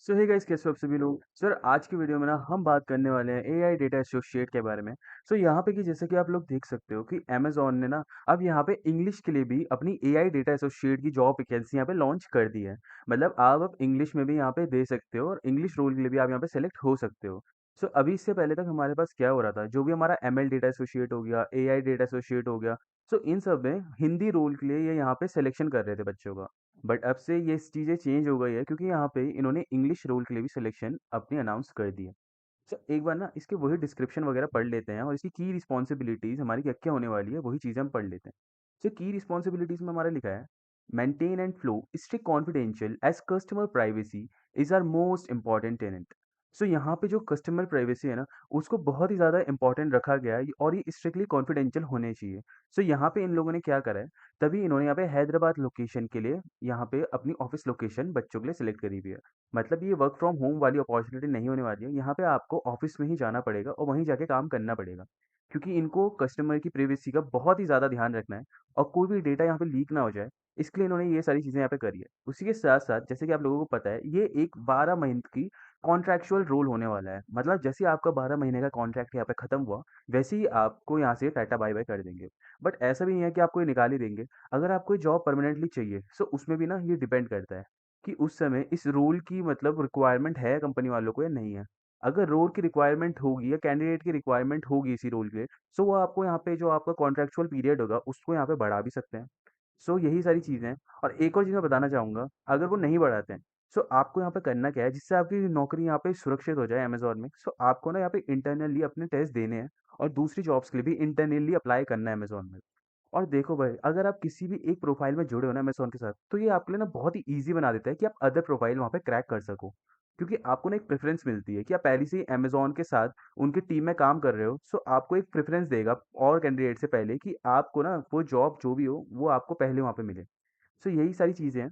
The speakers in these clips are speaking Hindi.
सो हे गाइस, कैसे हो आप सभी लोग। सर आज की वीडियो में ना हम बात करने वाले हैं एआई डेटा एसोसिएट के बारे में। सो यहाँ पे कि जैसे कि आप लोग देख सकते हो कि अमेजोन ने ना अब यहाँ पे इंग्लिश के लिए भी अपनी एआई डेटा एसोसिएट की जॉब वैकेंसी यहाँ पे लॉन्च कर दी है। मतलब आप अब इंग्लिश में भी यहाँ पे दे सकते हो और इंग्लिश रोल के लिए भी आप यहाँ पे सेलेक्ट हो सकते हो। सो अभी इससे पहले तक हमारे पास क्या हो रहा था, जो भी हमारा एमएल डेटा एसोसिएट हो गया, एआई डेटा एसोसिएट हो गया, सो इन सब में हिंदी रोल के लिए ये यहाँ पे सिलेक्शन कर रहे थे बच्चों का। बट अब से ये चीज़ें चेंज हो गई है, क्योंकि यहाँ पे इन्होंने इंग्लिश रोल के लिए भी सिलेक्शन अपनी अनाउंस कर दी है। सर एक बार ना इसके वही डिस्क्रिप्शन वगैरह पढ़ लेते हैं और इसकी की रिस्पॉन्सिबिलिटीज़ हमारी क्या क्या होने वाली है, वही चीज़ें हम पढ़ लेते हैं। सर की रिस्पॉन्सिबिलिटीज़ में हमारा लिखा है, maintain and flow strict confidential as customer privacy is our most important tenet. So यहाँ पे जो कस्टमर प्राइवेसी है ना, उसको बहुत ही ज़्यादा इंपॉर्टेंट रखा गया है और ये स्ट्रिक्टली कॉन्फिडेंशियल होने चाहिए। सो यहाँ पे इन लोगों ने क्या करा है, तभी इन्होंने यहाँ पे हैदराबाद लोकेशन के लिए यहाँ पे अपनी ऑफिस लोकेशन बच्चों के लिए सिलेक्ट करी हुई है। मतलब ये वर्क फ्रॉम होम वाली अपॉर्चुनिटी नहीं होने वाली है, यहाँ पे आपको ऑफिस में ही जाना पड़ेगा और वहीं जाके काम करना पड़ेगा, क्योंकि इनको कस्टमर की प्राइवेसी का बहुत ही ज़्यादा ध्यान रखना है और कोई भी डेटा यहाँ पे लीक ना हो जाए। इसके लिए इन्होंने ये सारी चीज़ें यहाँ पे करी है। उसी के साथ साथ जैसे कि आप लोगों को पता है, ये एक 12 महीने की कॉन्ट्रैक्चुअल रोल होने वाला है। मतलब जैसे ही आपका 12 महीने का कॉन्ट्रैक्ट यहाँ पे खत्म हुआ, वैसे ही आपको यहाँ से टाटा बाय बाय कर देंगे। बट ऐसा भी नहीं है कि आपको ये निकाल ही देंगे। अगर आपको ये जॉब परमानेंटली चाहिए, सो उसमें भी ना ये डिपेंड करता है कि उस समय इस रोल की मतलब रिक्वायरमेंट है कंपनी वालों को या नहीं है। अगर रोल की रिक्वायरमेंट होगी या कैंडिडेट की रिक्वायरमेंट होगी इसी रोल के लिए, सो वो आपको यहाँ पे जो आपका कॉन्ट्रैक्चुअल पीरियड होगा उसको यहाँ पे बढ़ा भी सकते हैं। सो यही सारी चीज़ें हैं। और एक और चीज़ मैं बताना चाहूँगा, अगर वो नहीं बढ़ाते हैं, सो आपको यहाँ पे करना क्या है जिससे आपकी नौकरी यहाँ पे सुरक्षित हो जाए अमेज़न में। सो आपको ना यहाँ पे इंटरनली अपने टेस्ट देने हैं और दूसरी जॉब्स के लिए भी इंटरनली अप्लाई करना है अमेज़न में। और देखो भाई, अगर आप किसी भी एक प्रोफाइल में जुड़े हो ना अमेज़न के साथ, तो ये आपके लिए ना बहुत ही ईज़ी बना देता है कि आप अदर प्रोफाइल वहाँ पे क्रैक कर सको। क्योंकि आपको ना एक प्रेफ़रेंस मिलती है कि आप पहले से ही अमेज़न के साथ उनकी टीम में काम कर रहे हो, सो आपको एक प्रेफ़रेंस देगा और कैंडिडेट से पहले कि आपको ना वो जॉब जो भी हो, वो आपको पहले वहाँ पे मिले। सो यही सारी चीज़ें हैं।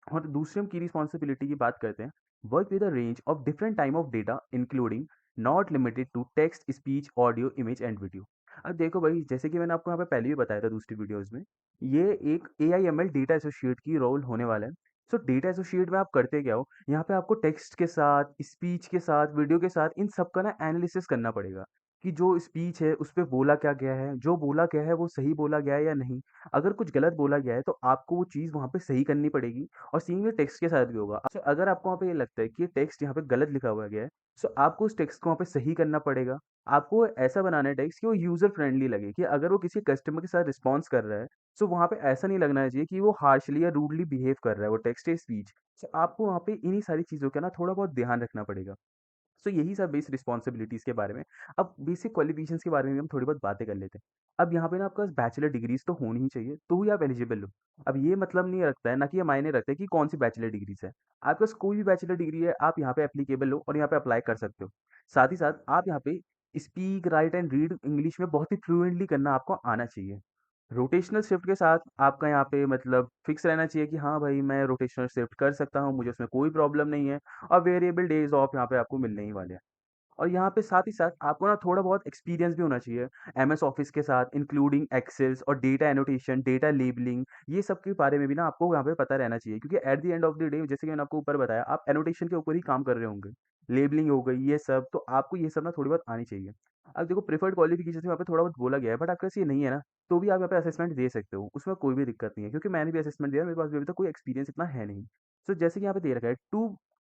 और दूसरी हम की रिस्पॉन्सिबिलिटी की बात करते हैं, work with a range of different time of data including not limited to text, speech, audio, image and video. अब देखो भाई, जैसे कि मैंने आपको यहाँ पे पहले भी बताया था दूसरी वीडियोस में, ये एक AIML डेटा एसोसिएट की रोल होने वाला है। सो डेटा एसोसिएट में आप करते क्या हो, यहाँ पे आपको टेक्स्ट के साथ, स्पीच के साथ, वीडियो के साथ इन सब का ना एनालिसिस करना पड़ेगा कि जो स्पीच है उस पे बोला क्या गया है, जो बोला गया है वो सही बोला गया है या नहीं। अगर कुछ गलत बोला गया है तो आपको वो चीज़ वहाँ पे सही करनी पड़ेगी। और सेम ये टेक्स्ट के साथ भी होगा। अच्छा, अगर आपको वहाँ पे ये लगता है कि ये टेक्स्ट यहाँ पे गलत लिखा हुआ गया है, सो आपको उस टेक्स्ट को वहाँ पे सही करना पड़ेगा। आपको ऐसा बनाना है टेक्स्ट कि वो यूज़र फ्रेंडली लगे, कि अगर वो किसी कस्टमर के साथ रिस्पॉन्स कर रहा है, सो वहाँ पे ऐसा नहीं लगना चाहिए कि वो हार्शली या रूडली बिहेव कर रहा है, वो टेक्स्ट या स्पीच। सो आपको वहाँ पे इन्हीं सारी चीज़ों का ना थोड़ा बहुत ध्यान रखना पड़ेगा। सो यही सब बेसिक रिस्पॉन्सिबिलिटीज़ के बारे में। अब बेसिक क्वालिफिकेशंस के बारे में भी हम थोड़ी बहुत बातें कर लेते हैं। अब यहाँ पे ना आपके पास बैचलर डिग्रीज़ तो होनी ही चाहिए, तो ही आप एलिजिबल हो। अब ये मतलब नहीं रखता है, ना कि ये मायने रखता है कि कौन-सी बैचलर डिग्रीज़ है। आपके पास कोई भी बैचलर डिग्री है, आप यहाँ पे एप्लीकेबल हो और यहाँ पे अप्लाई कर सकते हो। साथ ही साथ आप यहाँ पे speak, right and read English में बहुत ही फ्लुएंटली करना आपको आना चाहिए। रोटेशनल शिफ्ट के साथ आपका यहाँ पे मतलब फिक्स रहना चाहिए कि हाँ भाई, मैं रोटेशनल शिफ्ट कर सकता हूँ, मुझे उसमें कोई प्रॉब्लम नहीं है। और वेरिएबल डेज़ ऑफ यहाँ पे आपको मिलने ही वाले हैं। और यहाँ पे साथ ही साथ आपको ना थोड़ा बहुत एक्सपीरियंस भी होना चाहिए एमएस ऑफिस के साथ, इंक्लूडिंग एक्सेल्स और डेटा एनोटेशन, डेटा लेबलिंग, ये सब के बारे में भी ना आपको यहाँ पे पता रहना चाहिए, क्योंकि at the end of the day, जैसे कि मैंने आपको ऊपर बताया, आप एनोटेशन के ऊपर ही काम कर रहे होंगे। लेबलिंग हो गई ये सब, तो आपको ये सब ना थोड़ी बहुत आनी चाहिए। अब देखो, प्रेफर्ड क्वालिफिकेशन में यहाँ पे थोड़ा बहुत बोला गया है, बट आपके पास ये नहीं है ना, तो भी आप यहाँ पे असेसमेंट दे सकते हो, उसमें कोई भी दिक्कत नहीं है, क्योंकि मैंने भी असेसमेंट दिया, मेरे पास भी अभी तक कोई एक्सपीरियंस इतना है नहीं। सो जैसे कि यहाँ पे दे रखा है,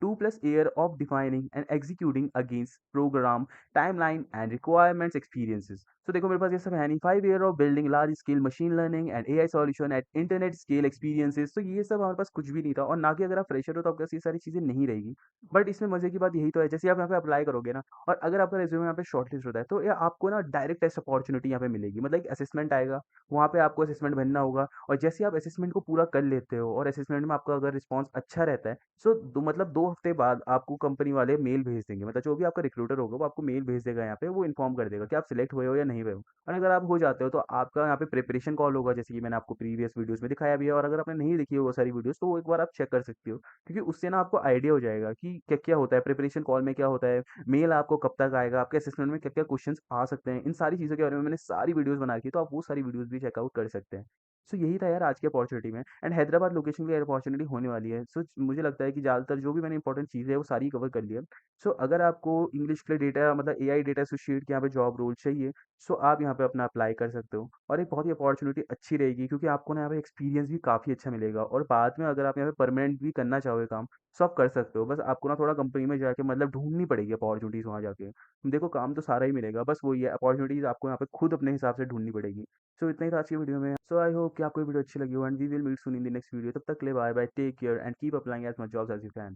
two plus year of defining and executing against program timeline and requirements experiences. तो देखो, मेरे पास ये सब है नहीं। 5 year of building large scale machine learning and AI solution at internet scale experiences, तो ये सब हमारे पास कुछ भी नहीं था। और ना कि अगर आप फ्रेशर हो तो आपके पास ये सारी चीजें नहीं रहेगी। बट इसमें मजे की बात यही तो है, जैसे आप यहाँ पे अप्लाई करोगे ना, और अगर आपका रेज्यूमे यहाँ पे शॉर्टलिस्ट होता है, तो ये आपको ना डायरेक्ट टेस्ट अपॉर्चुनिटी यहाँ पे मिलेगी। मतलब एक असेसमेंट आएगा, वहाँ पे आपको असेसमेंट बनना होगा, और जैसे आप असेसमेंट को पूरा कर लेते हो और असेसमेंट में आपका अगर रिस्पॉन्स अच्छा रहता है, सो मतलब 2 हफ्ते बाद आपको कंपनी वाले मेल भेज देंगे। मतलब जो भी आपका रिक्रूटर होगा वो आपको मेल भेज देगा, यहाँ पे वो इन्फॉर्म कर देगा कि आप सिलेक्ट हुए हो या नहीं हुए हो। और अगर आप हो जाते हो तो आपका यहाँ पे प्रिपरेशन कॉल होगा, जैसे कि मैंने आपको प्रीवियस वीडियोस में दिखाया भी है। और अगर आपने नहीं देखी हो वो सारी वीडियोस, तो वो एक बार आप चेक कर सकते हो, क्योंकि उससे ना आपको आइडिया हो जाएगा कि क्या क्या होता है प्रिपरेशन कॉल में, क्या होता है, मेल आपको कब तक आएगा, आपके असेसमेंट में क्या क्या क्वेश्चंस आ सकते हैं। इन सारी चीज़ों के बारे में मैंने सारी वीडियोस बना रखी है, तो आप वो सारी वीडियोस भी चेकआउट कर सकते हैं। सो यही था यार आज की अपॉर्चुनिटी में एंड हैदराबाद लोकेशन की अपॉर्चुनिटी होने वाली है। सो मुझे लगता है कि ज़्यादातर जो भी मैंने इंपॉर्टेंट चीज़ें हैं वो सारी कवर कर लिया। सो अगर आपको इंग्लिश के लिए डेटा मतलब एआई डेटा एसोसिएट के यहाँ पे जॉब रोल चाहिए, सो आप यहाँ पे अपना अप्लाई कर सकते हो और एक बहुत ही अपॉर्चुनिटी अच्छी रहेगी क्योंकि आपको ना यहाँ पे एक्सपीरियंस भी काफ़ी अच्छा मिलेगा और बाद में अगर आप यहाँ पे परमानेंट भी करना चाहोगे काम, सो आप कर सकते हो। बस आपको ना थोड़ा कंपनी में जाके मतलब ढूँढनी पड़ेगी अपॉर्चुनिटीज़ वहाँ जाके। देखो काम तो सारा ही मिलेगा, बस वही है अपॉर्चुनिटीज़ आपको यहाँ पे खुद अपने हिसाब से ढूँढनी पड़ेगी। सो इतना ही था आज की वीडियो में। सो आई होप कि आपको ये वीडियो अच्छी लगी हो and we will meet soon in the next video. तब तक के लिए bye bye, take care and keep applying as much jobs as you can.